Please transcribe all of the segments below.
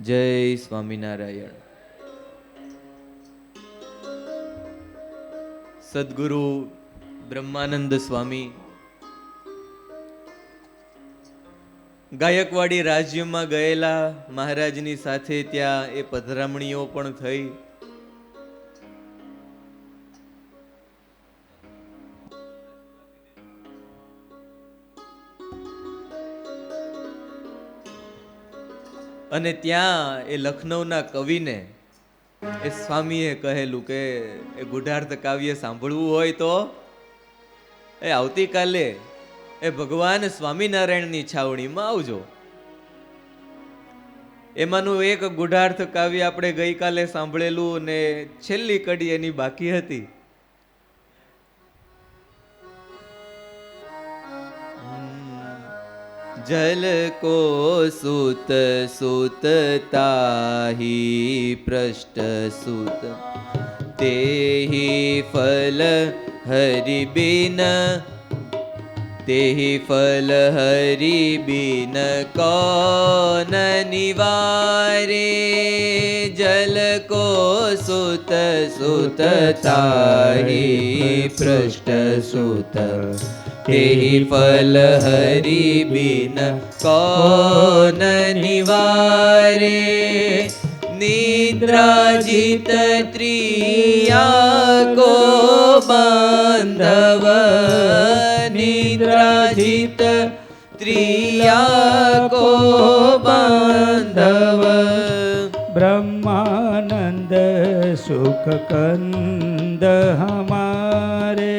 જય સ્વામિનારાયણ. સદગુરુ બ્રહ્માનંદ સ્વામી ગાયકવાડી રાજ્યમાં ગયેલા. મહારાજની સાથે ત્યાં એ પધરામણીઓ પણ થઈ. અને ત્યાં એ લખનૌના કવિને એ સ્વામીએ કહેલું કે એ ગુઢાર્થ કાવ્ય સાંભળવું હોય તો એ આવતીકાલે એ ભગવાન સ્વામિનારાયણની છાવણીમાં આવજો. એમાંનું એક ગુઢાર્થ કાવ્ય આપણે ગઈકાલે સાંભળેલું અને છેલ્લી કડી એની બાકી હતી. જલ કો સુત સુત તાહી પૃષ્ઠ સુત તેહી ફલ હરિ બિન તેહી ફલ હરિ બિન કૌન નિવારે. જલ કો સુત સુત તાહી પૃષ્ઠ સુત તેહી ફલ હરિ બિન કૌન નિવારે. નિદ્રાજિત ત્રિયા કો બાંધવ નિદ્રાજિત ત્રિયા કો બાંધવ. બ્રહ્માનંદ સુખ કંદ હમારે.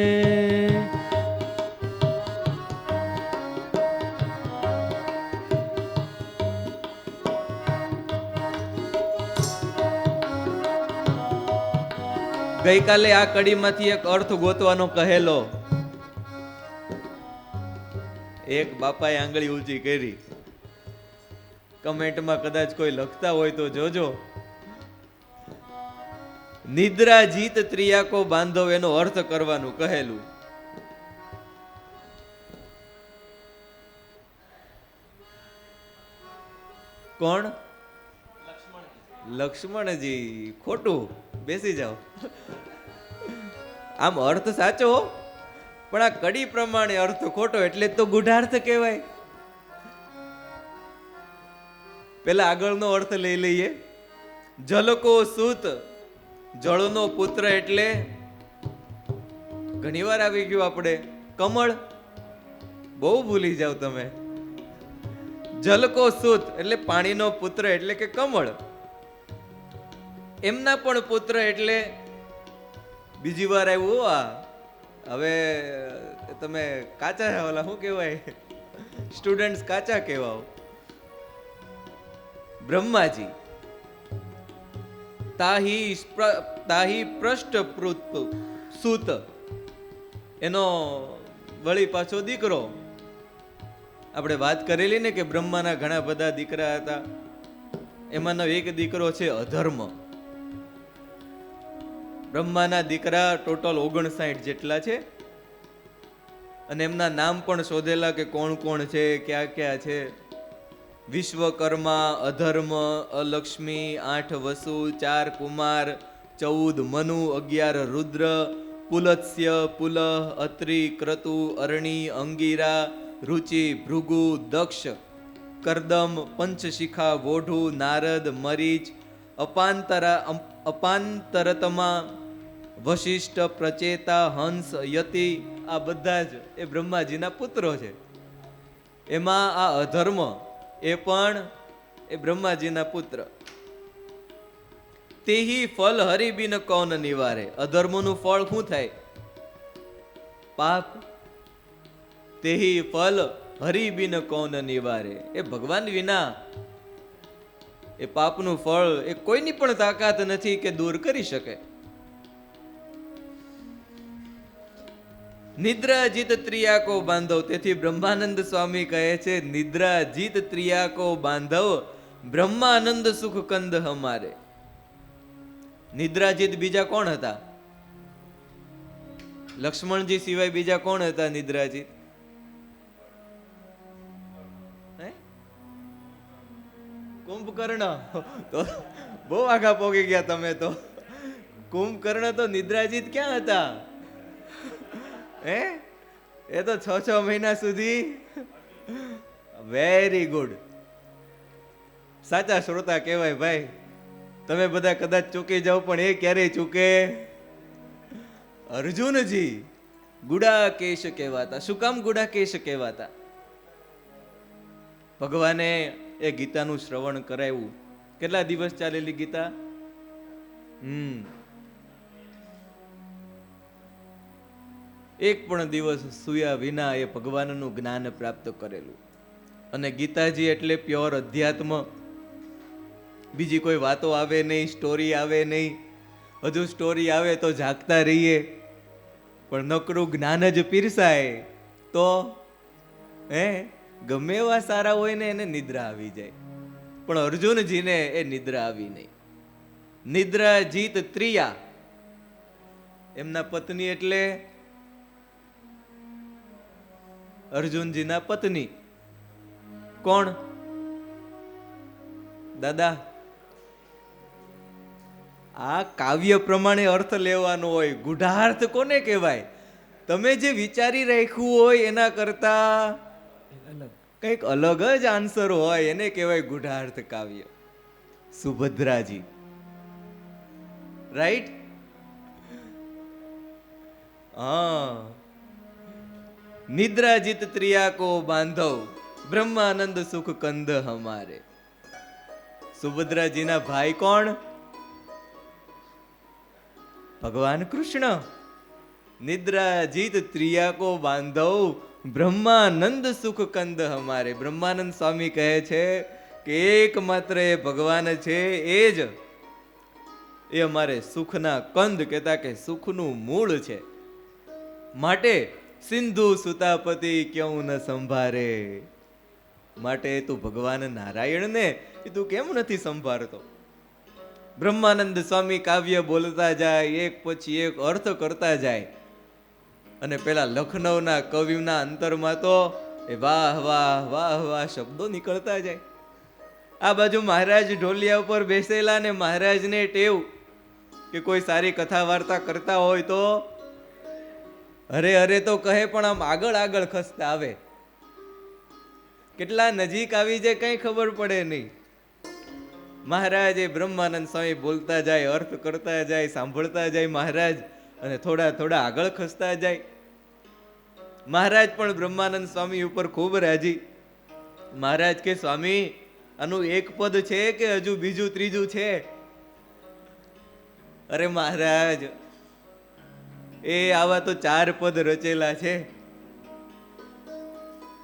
ગઈકાલે આ કડીમાંથી એક અર્થ ગોતવાનો કહેલો. એક બાપાએ આંગળી ઊંચી કરી. કમેન્ટમાં કદાચ કોઈ લખતા હોય તો જોજો. નિદ્રા જીત ત્રિયાકો બાંધવ એનો અર્થ કરવાનું કહેલું. કોણ? લક્ષ્મણજી. ખોટું. બેસી જાઓ. આમ અર્થ સાચો પણ આ કડી પ્રમાણે અર્થ ખોટો એટલે તો ગુઢાર્થ કહેવાય. પેલા આગળનો અર્થ લઈ લઈએ. જલકો સૂત, જળનો પુત્ર એટલે ઘણીવાર આવી ગયું આપણે કમળ. બહુ ભૂલી જાવ તમે. જલકો સૂત એટલે પાણીનો પુત્ર એટલે કે કમળ. એમના પણ પુત્ર એટલે બીજી વાર આવ્યું. આ હવે તમે કાચા ઓલા શું કહેવાય સ્ટુડન્ટ્સ કાચા કહેવાઓ. બ્રહ્માજી તાહી પૃષ્ઠ સૂત એનો વળી પાછો દીકરો. આપણે વાત કરેલી ને કે બ્રહ્માના ઘણા બધા દીકરા હતા. એમાંનો એક દીકરો છે અધર્મ. બ્રહ્માના દીકરા ટોટલ 59 જેટલા છે અને એમના નામ પણ શોધેલા કે કોણ કોણ છે, ક્યાં ક્યાં છે. વિશ્વકર્મા, અધર્મ, અલક્ષ્મી, 8 વસુ, 4 કુમાર, 14 મનુ, 11 રુદ્ર, પુલત્સ્ય, પુલહ, અત્રિ, ક્રતુ, અરણી, અંગીરા, રુચિ, ભૃગુ, દક્ષ, કરદમ, પંચશિખા, વોઢુ, નારદ, મરીચ, અપાંતરતમા, વશિષ્ઠ, પ્રચેતા, હંસ, યતિ. આ બધા જ એ બ્રહ્માજીના પુત્રો છે. એમાં આ અધર્મ એ પણ એ બ્રહ્માજીના પુત્ર. તેહી ફલ હરિબિન કૌન નિવારે. અધર્મનું ફળ શું થાય? પાપ. તેહી ફલ હરિબિન કૌન નિવારે. એ ભગવાન વિના એ પાપનું ફળ એ કોઈની પણ તાકાત નથી કે દૂર કરી શકે. નિદ્રાજીત ત્રિયાકો બાંધવ. તેથી બ્રહ્માનંદ સ્વામી કહે છે નિદ્રાજીત ત્રિયાકો બાંધવ બ્રહ્માનંદ સુખ કંદ હમારે. નિદ્રાજીત બીજા કોણ હતા? લક્ષ્મણજી સિવાય બીજા કોણ હતા કુંભકર્ણ તો બહુ આગા પોગી ગયા તમે તો. કુંભકર્ણ તો નિદ્રાજીત ક્યાં હતા? હે, એ તો 6 મહિના સુધી. વેરી ગુડ, સાચા શ્રોતા કહેવાય ભાઈ. તમે બધા કદાચ ચૂકી જાઓ પણ એ ક્યારેય ચૂકે. અર્જુનજી ગુડાકેશ કહેવાતા. શું કામ ગુડાકેશ કહેવાતા? ભગવાને એ ગીતાનું શ્રવણ કરાવ્યું. કેટલા દિવસ ચાલેલી ગીતા? એક પણ દિવસ સુયા વિના એ ભગવાનનું જ્ઞાન પ્રાપ્ત કરેલું. અને ગીતાજી એટલે પ્યોર અધ્યાત્મ. બીજી કોઈ વાતો આવે નહીં, સ્ટોરી આવે નહીં. હજુ સ્ટોરી આવે તો જાગતા રહીએ, પણ નકરું જ્ઞાન જ પીરસાય તો ગમે એવા સારા હોય ને એને નિદ્રા આવી જાય. પણ અર્જુનજીને એ નિદ્રા આવી નહીં. નિદ્રા જીત ત્રિયા, એમના પત્ની એટલે અર્જુનજીના પત્ની. કોણ દાદા? આ કાવ્ય પ્રમાણે અર્થ લેવાનો હોય. ગુઢાર્થ કોને કહેવાય? તમે જે વિચારી રાખ્યું હોય એના કરતા કંઈક અલગ જ આન્સર હોય એને કહેવાય ગુઢાર્થ કાવ્ય. સુભદ્રાજી, રાઈટ? હા. નિદ્રા જીત ત્રિયા કો બાંધવ, બ્રહ્માનંદ સુખ કંદ હમારે. સુભદ્રાજીના ભાઈ કોણ? ભગવાન કૃષ્ણ. નિદ્રા જીત ત્રિયા કો બાંધવ, બ્રહ્માનંદ સુખ કંદ હમારે. બ્રહ્માનંદ સ્વામી કહે છે કે એકમાત્ર એ ભગવાન છે, એ અમારે સુખના કંદ, કહેતા કે સુખનું મૂળ છે. માટે સિંધુ સુતાપતિ ક્યું ન સંભારે. માટે તું ભગવાન નારાયણને તું કેમ નથી સંભાળતો? બ્રહ્માનંદ સ્વામી કાવ્ય બોલતા જાય, એક પછી એક અર્થ કરતા જાય. અને પેલા લખનૌના કવિના અંતરમાં તો એ વાહ વાહ વાહ વાહ શબ્દો નીકળતા જાય. આ બાજુ મહારાજ ઢોલિયા ઉપર બેસેલા ને મહારાજને ટેવ કે કોઈ સારી કથા વાર્તા કરતા હોય તો અરે અરે તો કહે, પણ આમ આગળ આગળ ખસતા આવે. કેટલા નજીક આવી જાય કઈ ખબર પડે નહીં. મહારાજ એ બ્રહ્માનંદ સ્વામી બોલતા જાય, અર્થ કરતા જાય, સાંભળતા જાય મહારાજ, અને થોડા થોડા આગળ ખસતા જાય. મહારાજ પણ બ્રહ્માનંદ સ્વામી ઉપર ખૂબ રાજી. મહારાજ કે સ્વામી આનું એક પદ છે કે હજુ બીજું ત્રીજું છે? અરે મહારાજ એ આવા તો 4 પદ રચેલા છે.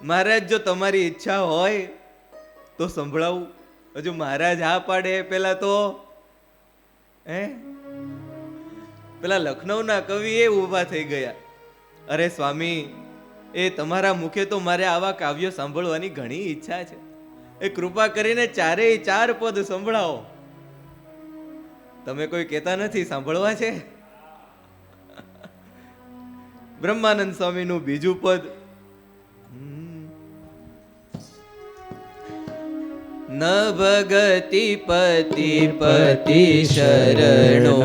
મહારાજ જો તમારી ઈચ્છા હોય તો સંભળાવું. હજુ મહારાજ હા પાડે પેલા તો પેલા લખનૌના કવિ એ ઊભા થઈ ગયા. અરે સ્વામી, એ તમારા મુખે તો મારે આવા કાવ્યો સાંભળવાની ઘણી ઈચ્છા છે. એ કૃપા કરીને 4 પદ સંભળાવો. તમે કોઈ કહેતા નથી સાંભળવા છે? બ્રહ્માનંદ સ્વામીનું બીજું પદ, ન ભગતિ પતિ પતિ શરણો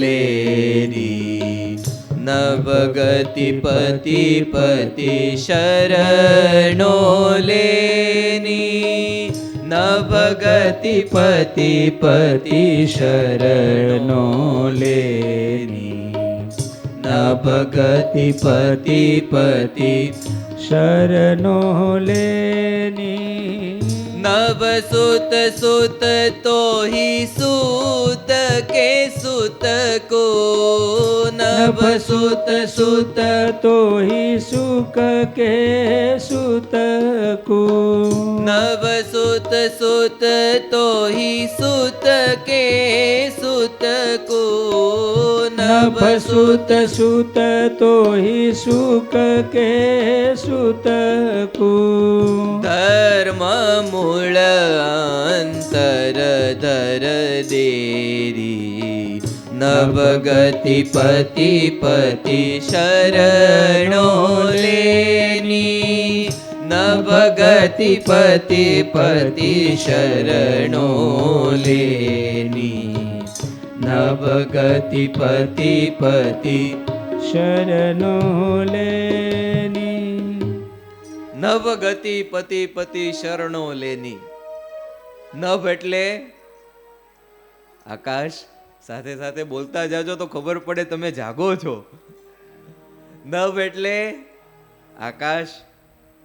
લેરી, ન ભગતિ પતિ પતિ શરણો લેની, ન ભગતિ પતિ પતિ શરણો લેની, ન ભગતિ પતિ પતિ શરણો લેની. નવ સુત સુત તો હી સુત કે સુત કો, નવ સુત સુત તો હી સુખ કે સુત કો, નવ સુત સુત તો હી સુત કે સુત કો, નભ સુત સુત તો હી સુખ કે સુત કો. ધર્મ મૂળ અંતર ધર દેરી, ન ભગતિ પતિ પતિ શરણો લેની, ભગતિ પતિ પતિ શરણો લેની ભગતિ પતિ પતિ શરણો લેની નભ ગતિ પતિ પતિ શરણો લેની. નભ એટલે આકાશ. સાથે સાથે બોલતા જાજો તો ખબર પડે તમે જાગો છો. નભ એટલે આકાશ.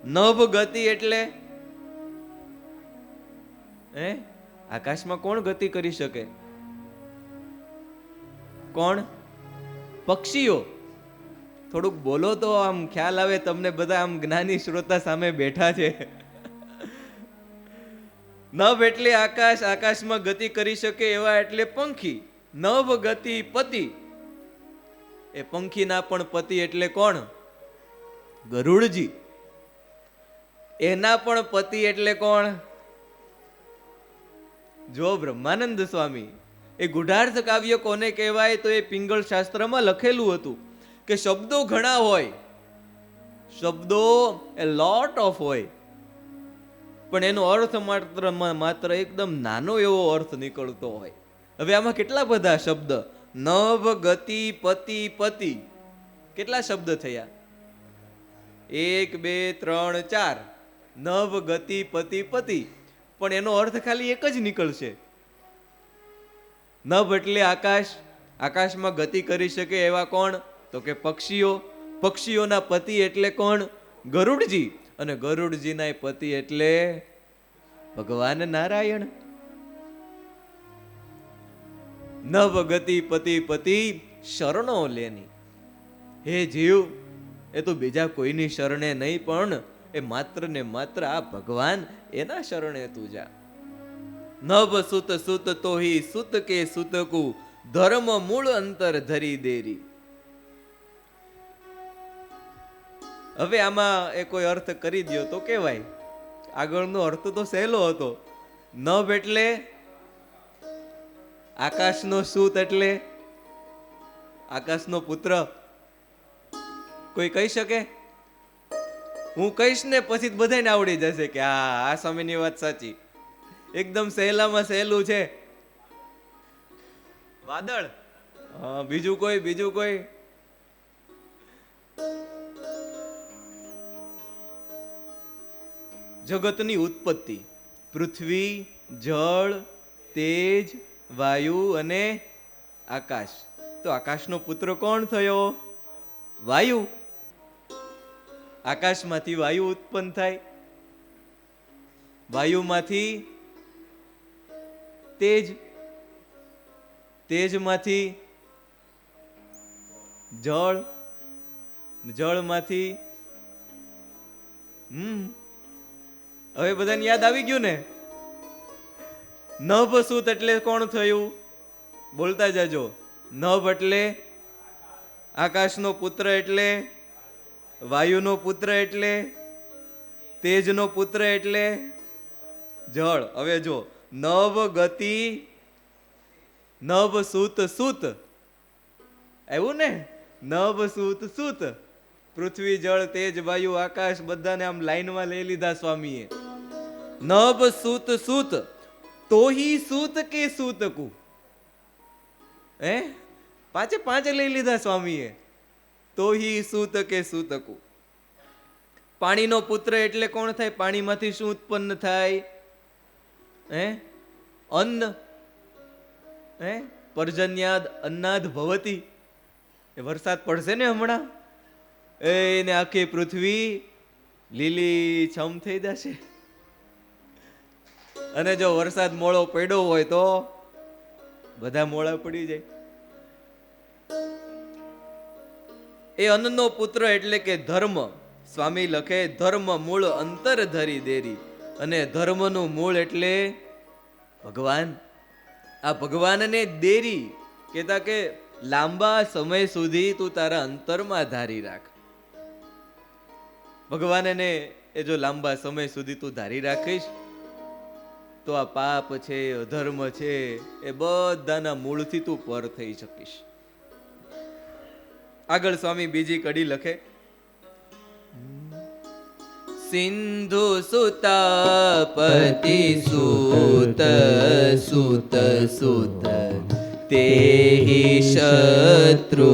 નભ ગતિ એટલે આકાશમાં કોણ ગતિ કરી શકે? કોણ? પક્ષીઓ. થોડુંક બોલો તો આમ ખ્યાલ આવે તમને. બધા આમ જ્ઞાની શ્રોતા સામે બેઠા છે. નભ એટલે આકાશ. આકાશમાં ગતિ કરી શકે એવા એટલે પંખી. નભ ગતિ પતિ. એ પંખીના પણ પતિ એટલે કોણ? ગરુડજી. એના પણ પતિ એટલે કોણ? જો બ્રહ્માનંદ સ્વામી. એ ગુઢાર્થ કાવ્ય કોને કહેવાય? તો એ પિંગળ શાસ્ત્રમાં લખેલું હતું કે શબ્દો ઘણા હોય, શબ્દો એ લોટ ઓફ હોય, પણ એનો અર્થ માત્ર એકદમ નાનો એવો અર્થ નીકળતો હોય. હવે આમાં કેટલા બધા શબ્દ? નભ ગતિ પતિ પતિ. કેટલા શબ્દ થયા? 1 2 3 4. નભ ગતિ પતિ પતિ, પણ એનો અર્થ ખાલી એક જ નીકળશે. નભ એટલે આકાશ. આકાશમાં ગતિ કરી શકે એવા કોણ? તો કે પક્ષીઓ. પક્ષીઓના પતિ એટલે કોણ? ગરુડજી. અને ગરુડજીના પતિ એટલે ભગવાન નારાયણ. નભ ગતિ પતિ પતિ શરણો લેની. હે જીવ, એ તો બીજા કોઈની શરણે નહીં, પણ એ માત્ર ને માત્ર આ ભગવાન, એના શરણે તું જા. નભ સુત સુત તોહી સુત કે સુતકુ ધર્મ મૂળ અંતર ધરી દેરી. હવે આમાં એ કોઈ અર્થ કરી દો તો કેવાય. આગળનો અર્થ તો સહેલો હતો. નભ એટલે આકાશનો સૂત એટલે આકાશનો પુત્ર. કોઈ કહી શકે? હું કહીશ ને પછી બધાને આવડી જશે કે આ સ્વામીની વાત સાચી. એકદમ સહેલામાં સહેલું છે. વાદળ. બીજું કોઈ? બીજું કોઈ? જગતની ઉત્પત્તિ. પૃથ્વી, જળ, તેજ, વાયુ અને આકાશ. તો આકાશનો પુત્ર કોણ થયો? વાયુ. આકાશમાંથી વાયુ ઉત્પન્ન થાય, વાયુમાંથી તેજ, તેજમાંથી જળ, જળમાંથી હવે બધાને યાદ આવી ગયું ને? નભ સૂત એટલે કોણ થયું? બોલતા જાજો. નભ એટલે આકાશનો પુત્ર, એટલે વાયુનો પુત્ર, એટલે તેજનો પુત્ર, એટલે જળ. હવે જો નભ ગતિ નભ સૂત સૂત આવ્યું ને? નભ સૂત સૂત. પૃથ્વી, જળ, તેજ, વાયુ, આકાશ બધાને આમ લાઈનમાં લઈ લીધા સ્વામીએ. નભ સૂત સૂત તોહી સૂત કે સૂતકુ. પાંચે પાંચ લઈ લીધા સ્વામીએ. તોહી સૂત કે સૂતકુ. પાણીનો પુત્ર એટલે કોણ થાય? પાણીમાંથી શું ઉત્પન્ન થાય? અન્ન. પર્જન્યાદ અન્નાદ ભવતી. એ વરસાદ પડશે ને હમણાં, એને આખી પૃથ્વી લીલી છમ થઈ જશે. અને જો વરસાદ મોળો પડ્યો હોય તો બધા મોળા પડી જાય. એ અન્નનો પુત્ર એટલે કે ધર્મ. સ્વામી લખે ધર્મ મૂળ અંતર ધરી દેરી. અને ધર્મનું મૂળ એટલે ભગવાન. આ ભગવાનને દેરી કહેતા કે લાંબા સમય સુધી તું તારા અંતરમાં ધારી રાખ. ભગવાનને એ જો લાંબા સમય સુધી તું ધારી રાખીશ તો આ પાપ છે, અધર્મ છે, એ બધાના મૂળથી તું પર થઈ શકીશ. આગળ સ્વામી બીજી કડી લખે. સિંધુ સુતા પતિ સૂત સૂત સૂત તેહી શત્રુ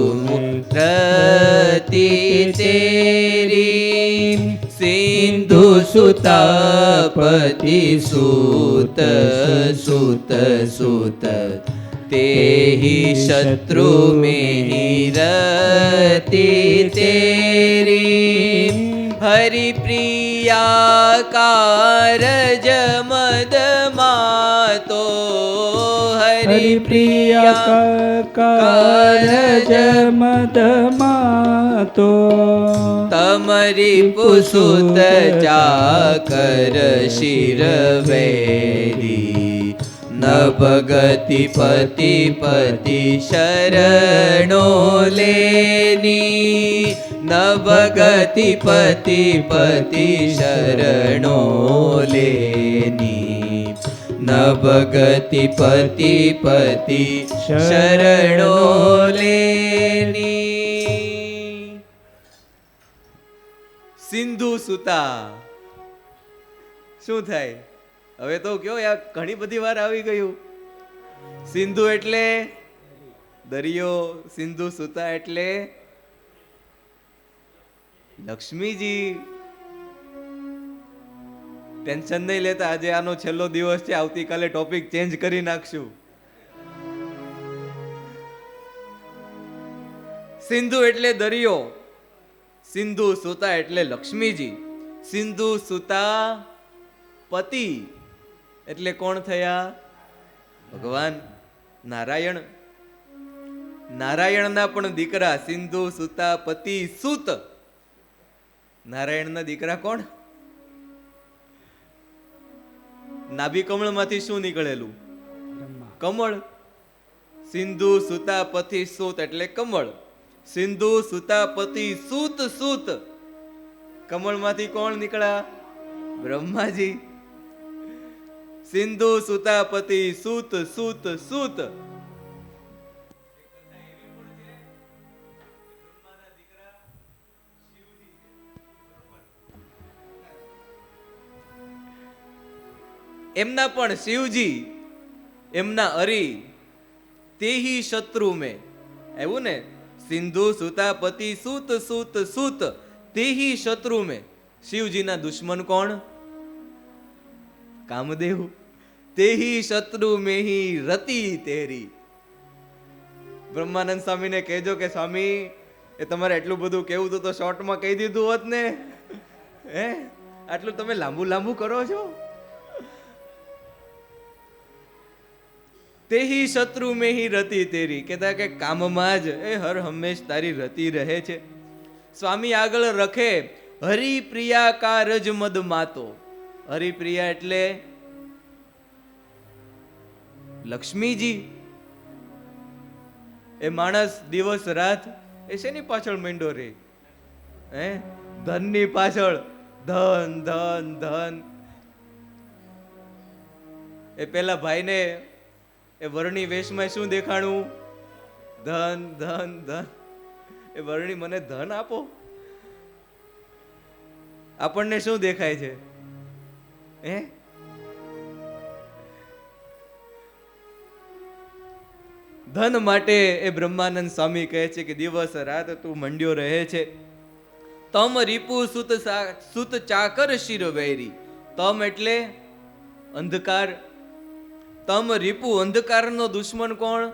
રતિ તેરી સિંધુ સુતા પતિ સૂત સૂત સૂત તેહી શત્રુ મેહી રતિ તેરી હરિપ્રિયા કારજ મદ માતો હરિપ્રિયા કારજ મદ માતો તમરી પુસુત ચાકર શિરવેરી નભગતિ પતિ પતિ શરણો લેની નભગતિ પતિ પતિ શરણો લેની નભગતિ પતિ પતિ શરણો લેની. સિંધુ સુતા શું થાય હવે તો કયો યાર, ઘણી બધી વાર આવી ગયું. સિંધુ એટલે દરિયો, સિંધુ સુતા એટલે લક્ષ્મીજી. ટેન્શન નહીં લેતા, આજે આનો છેલ્લો દિવસ છે, આવતીકાલે ટોપિક ચેન્જ કરી નાખશું. સિંધુ એટલે દરિયો, સિંધુ સુતા એટલે લક્ષ્મીજી. સિંધુ સુતા પતિ એટલે કોણ થયા? ભગવાન નારાયણ. નારાયણના પણ દીકરા સિંધુ સુતા પતિ સુત. નારાયણના દીકરા કોણ? નાભી કમળમાંથી શું નીકળેલું? કમળ. સિંધુ સુતા પતિ સુત એટલે કમળ. સિંધુ સુતા પતિ સુત સુત, કમળમાંથી કોણ નીકળ્યા? બ્રહ્માજી. સિંધુ સુતા પતિ સુત સુત સુત. એમના પણ શિવજી, એમના હરિ તેહી શત્રુ મેં એવું ને, સિંધુ સુતા પતિ સુત સુત સુત તેહી શત્રુ મેં. શિવજીના દુશ્મન કોણ? કામદેવ. તેહી શત્રુ મેહી રતિ તેરી. બ્રહ્માનંદ સ્વામીને કહેજો કે સ્વામી એ તમારે એટલું બધું કેવું તો શોર્ટમાં કહી દીધું હોત ને. હે આટલું તમે લાંબુ લાંબુ કરો છો. તેહી શત્રુ મેહી રતિ તેરી, કહેતા કે કામમાં જ એ હર હંમેશ તારી રતિ રહે છે. સ્વામી આગળ રખે હરિપ્રિયા કારજ મદ માતો. હરિપ્રિયા એટલે લક્ષ્મીજી. એ માણસ દિવસ રાત એ શેની પાછળ માંડ્યો રે? હે ધનની પાછળ. ધન ધન ધન. એ પેલા ભાઈને એ વર્ણી વેશમાં શું દેખાણું? ધન ધન ધન. એ વર્ણી મને ધન આપો. આપણને શું દેખાય છે? હે ધન માટે એ બ્રહ્માનંદ સ્વામી કહે છે કે દિવસ રાત તું મંડ્યો રહે છે. તમ રીપુ સુત ચાકર શિર વૈરી. તમ એટલે અંધકાર. તમ રીપુ અંધકારનો દુશ્મન કોણ?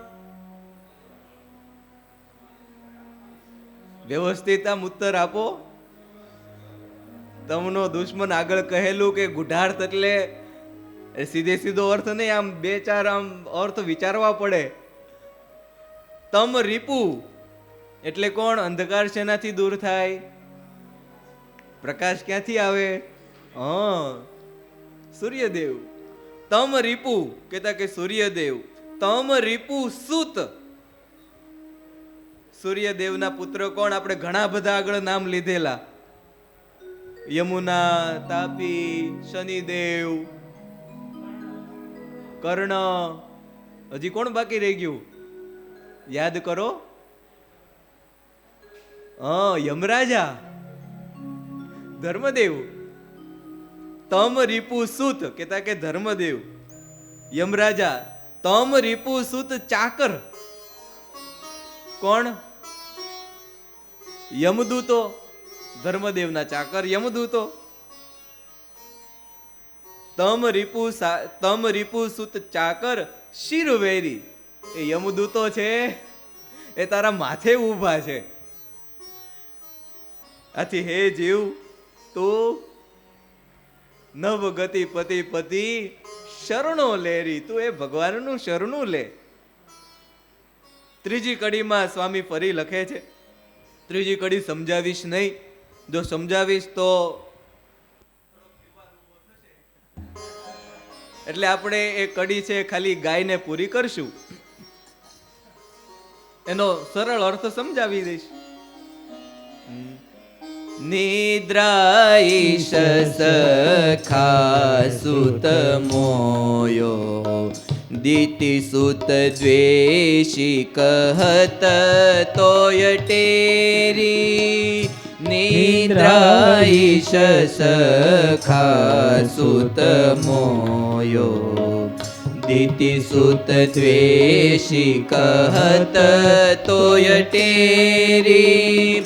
વ્યવસ્થિત આમ ઉત્તર આપો. તમનો દુશ્મન આગળ કહેલું કે ગુઢાર્થ એટલે સીધે સીધો અર્થ નહીં, આમ બે ચાર આમ અર્થ વિચારવા પડે. તમ રીપુ એટલે કોણ? અંધકાર શેનાથી દૂર થાય? પ્રકાશ ક્યાંથી આવે? સૂર્યદેવ. તમ રીપુ કહેતા કે સૂર્યદેવ. તમ રીપુ સુત. સૂર્યદેવના પુત્ર કોણ? આપણે ઘણા બધા આગળ નામ લીધેલા. યમુના, તાપી, શનિદેવ, કર્ણ. હજી કોણ બાકી રહી ગયું? યાદ કરો. યમરાજા, ધર્મદેવ. તમ રીપુ સુત કેતા કે ધર્મદેવ યમરાજા તમ રીપુ સુત ચાકર. કોણ? યમદૂતો, ધર્મદેવના ચાકર યમદૂતો. તમ રીપુ સુત ચાકર શિરવેરી, એ યમદૂતો છે એ તારા માથે ઊભા છે. આથી હે જીવ તું નવ ગતિ પતિ પતિ શરણો લેરી, તું એ ભગવાનનું શરણું લે. ત્રીજી કડીમાં સ્વામી ફરી લખે છે, ત્રીજી કડી સમજાવીશ નહીં, જો સમજાવીશ તો એટલે આપણે એ કડી છે ખાલી ગાયને પૂરી કરશું, એનો સરળ અર્થ સમજાવી દઈશ. નિદ્રાઈશ સખા સુત મોયો દીતિ સુત દ્વેષી કહત તોય ટેરી. નિદ્રાઈશ સખા સુત મોયો દીતિ સુત દ્વેષી કહત તોય ટેરી.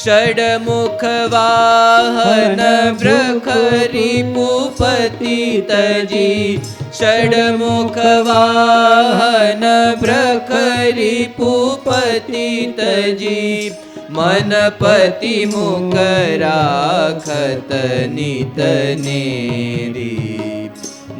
ષડમુખ વાહન પ્રખરી પુપતિ તજી, ષડમુખ વાહન પ્રખરી પુપતિ તજી. મનપતિ મુખ રાખત નિત નેરી.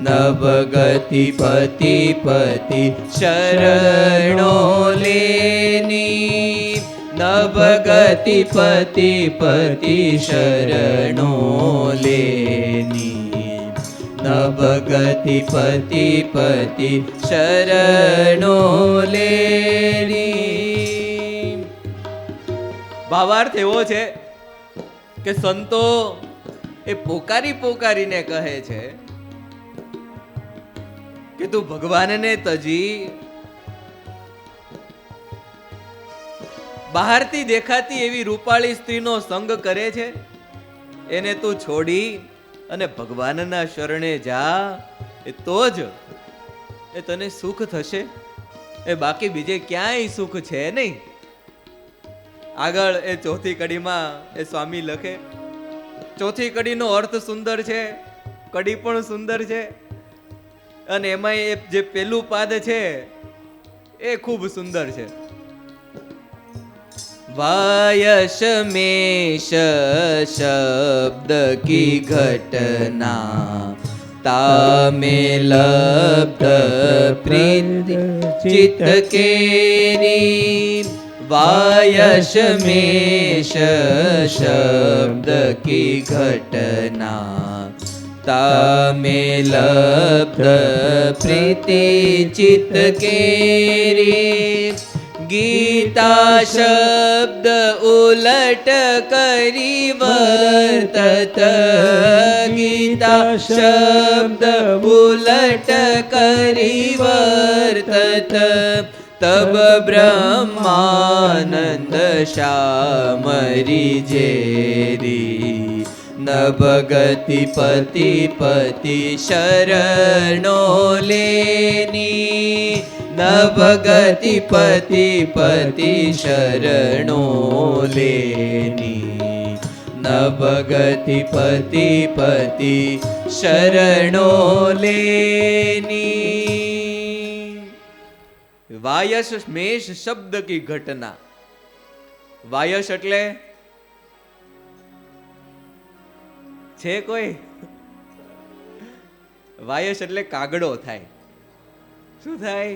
નવગતિ પતિ પતિ શરણો લેની. નવગતિ પતિ પતિ શરણો લેની. નવગતિ પતિ પતિ શરણો લેની. ભાવાર્થ એવો છે કે સંતો એ પોકારી પોકારીને કહે છે કે તું ભગવાનને તજી, બહારથી દેખાતી એવી રૂપાળી સ્ત્રીનો સંગ કરે છે, એને તું છોડી અને ભગવાનના શરણે જા, એ તો જ એ તને સુખ થશે. એ બાકી બીજે ક્યાંય સુખ છે નહીં. આગળ એ ચોથી કડીમાં એ સ્વામી લખે, ચોથી કડીનો અર્થ સુંદર છે, કડી પણ સુંદર છે, અને એમાં એ જે પેલું પાદ છે એ ખૂબ સુંદર છે. વાયસ મેષ શબ્દ કી ઘટના તામે લબ્ધ પ્રીતિ ચિત્ત કેરી. વાયસ મેષ શબ્દ કી ઘટના તામે લબ્ધ પ્રીતિ ચિત્ત કેરી. ગીતા શબ્દ ઉલટ કરી વર્તત. ગીતા શબ્દ ઉલટ કરી વર્તત. તબ બ્રહ્માનંદ શ્યામરી જેરી. નભગતિ પતિ પતિ શરણો લેની. નભગતિ પતિ પતિ શરણો લેની. નભગતિ પતિ પતિ શરણો લેની. વાયસ મેષ શબ્દ કી ઘટના. વાયસ એટલે છે કોઈ? વાયસ એટલે કાગડો થાય. શું થાય?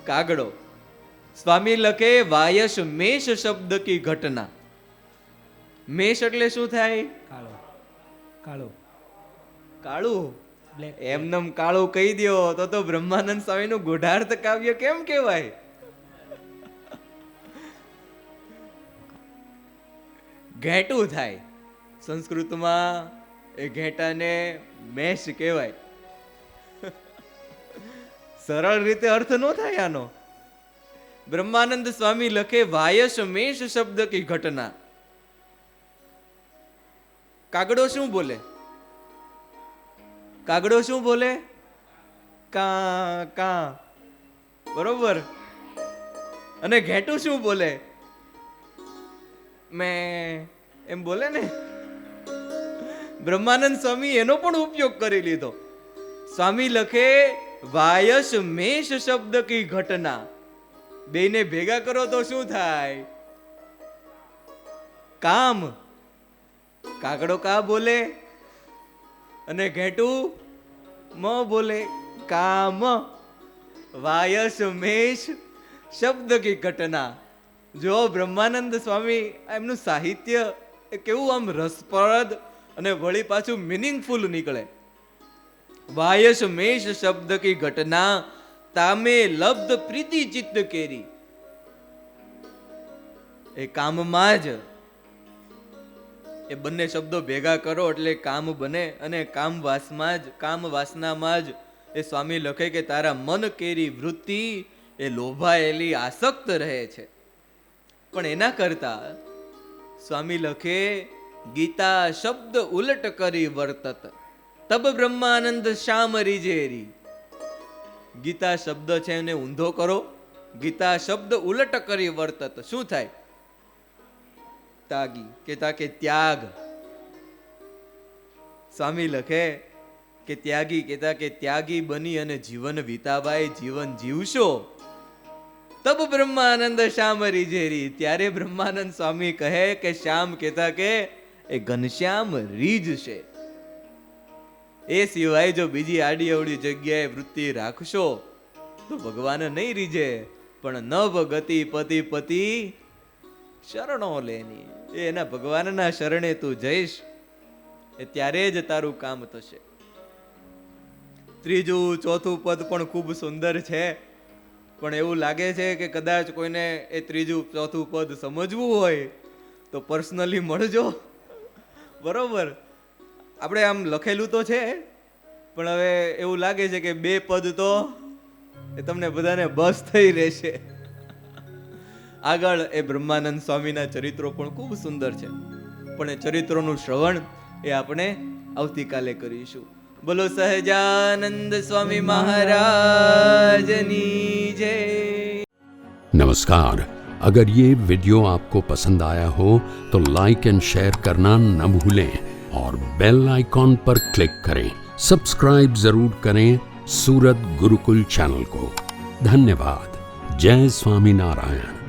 કાગડો. સ્વામી લખે વાયસ મેષ શબ્દ કી ઘટના. મેષ એટલે શું થાય? કાળો. કાળો. કાળું. એમનેમ કાળું કહી દો તો બ્રહ્માનંદ સ્વામીનું ગૂઢાર્થ કાવ્ય કેમ કહેવાય? ઘેટું થાય. સંસ્કૃતમાં એ ઘેટાને મેષ કહેવાય. સરળ રીતે અર્થ નો થાય આનો. બ્રહ્માનંદ સ્વામી લખે વાયસ મેષ શબ્દ કી ઘટના. કાગડો શું બોલે? કાગડો શું બોલે? કા કા. બરોબર. અને ઘેટું શું બોલે? મેં. એમ બોલે ને. બ્રહ્માનંદ સ્વામી એનો પણ ઉપયોગ કરી લીધો. સ્વામી લખે વાયસ મેષ શબ્દ કી ઘટના. બેને ભેગા કરો તો શું થાય? કામ. કાગડો કા બોલે અને ઘેટું મ બોલે. કામ. વાયસ મેષ શબ્દ કી ઘટના. જો બ્રહ્માનંદ સ્વામી એમનું સાહિત્ય એ કેવું આમ રસપ્રદ અને વળી પાછું મિનિંગફુલ નીકળે. વાયસ મેષ શબ્દ કી ઘટના તામે લબ્ધ પ્રીતિ ચિત્ત કેરી. એ કામમાં જ એ બંને શબ્દો ભેગા કરો એટલે કામ બને. અને કામ વાસનામાં જ એ સ્વામી લખે કે તારા મન કેરી વૃત્તિ એ લોભાયેલી આસક્ત રહે છે. પણ એના કરતા સ્વામી લખે ગીતા શબ્દ ઉલટ કરી વર્તત તબ બ્રહ્માનંદ શ્યામ રીજેરી. ગીતા શબ્દ છે એને ઊંધો કરો. ગીતા શબ્દ ઉલટ કરી વર્તત. શું થાય? ત્યાગી કેતા કે ત્યાગ. સ્વામી લખે કે ત્યાગી કેતા કે ત્યાગી બની અને જીવન વિતાવાય, જીવન જીવશો તબ બ્રહ્માનંદ શ્યામ રીજેરી. ત્યારે બ્રહ્માનંદ સ્વામી કહે કે શ્યામ કેતા કે એ ઘનશ્યામ રીજ છે. એ સિવાય જો બીજી આડી અવડી જગ્યાએ વૃત્તિ રાખશો તો ભગવાન નહીં રીજે. પણ નવ ગતિ પતિ પતિ શરણો લેની. એના ભગવાનના શરણે તું જઈશ એ ત્યારે જ તારું કામ થશે. ત્રીજું ચોથું પદ પણ ખૂબ સુંદર છે. પણ એવું લાગે છે કે કદાચ કોઈને એ ત્રીજું ચોથું પદ સમજવું હોય તો પર્સનલી મળજો. બરોબર. આપણે આમ લખેલું તો છે પણ હવે એવું લાગે છે કે બે પદ તો એ તમને બધાને બસ થઈ રહેશે. આગળ એ બ્રહ્માનંદ સ્વામીના ચરિત્રો પણ ખૂબ સુંદર છે. પણ એ ચરિત્રોનું શ્રવણ એ આપણે આવતીકાલે કરીશું. બોલો સહજાનંદ સ્વામી महाराजनी जय. नमस्कार. अगर ये वीडियो आपको पसंद आया हो तो लाइक एंड शेयर करना न भूलें और बेल आइकॉन पर क्लिक करें. सब्सक्राइब जरूर करें सूरत गुरुकुल चैनल को. धन्यवाद. जय स्वामी नारायण.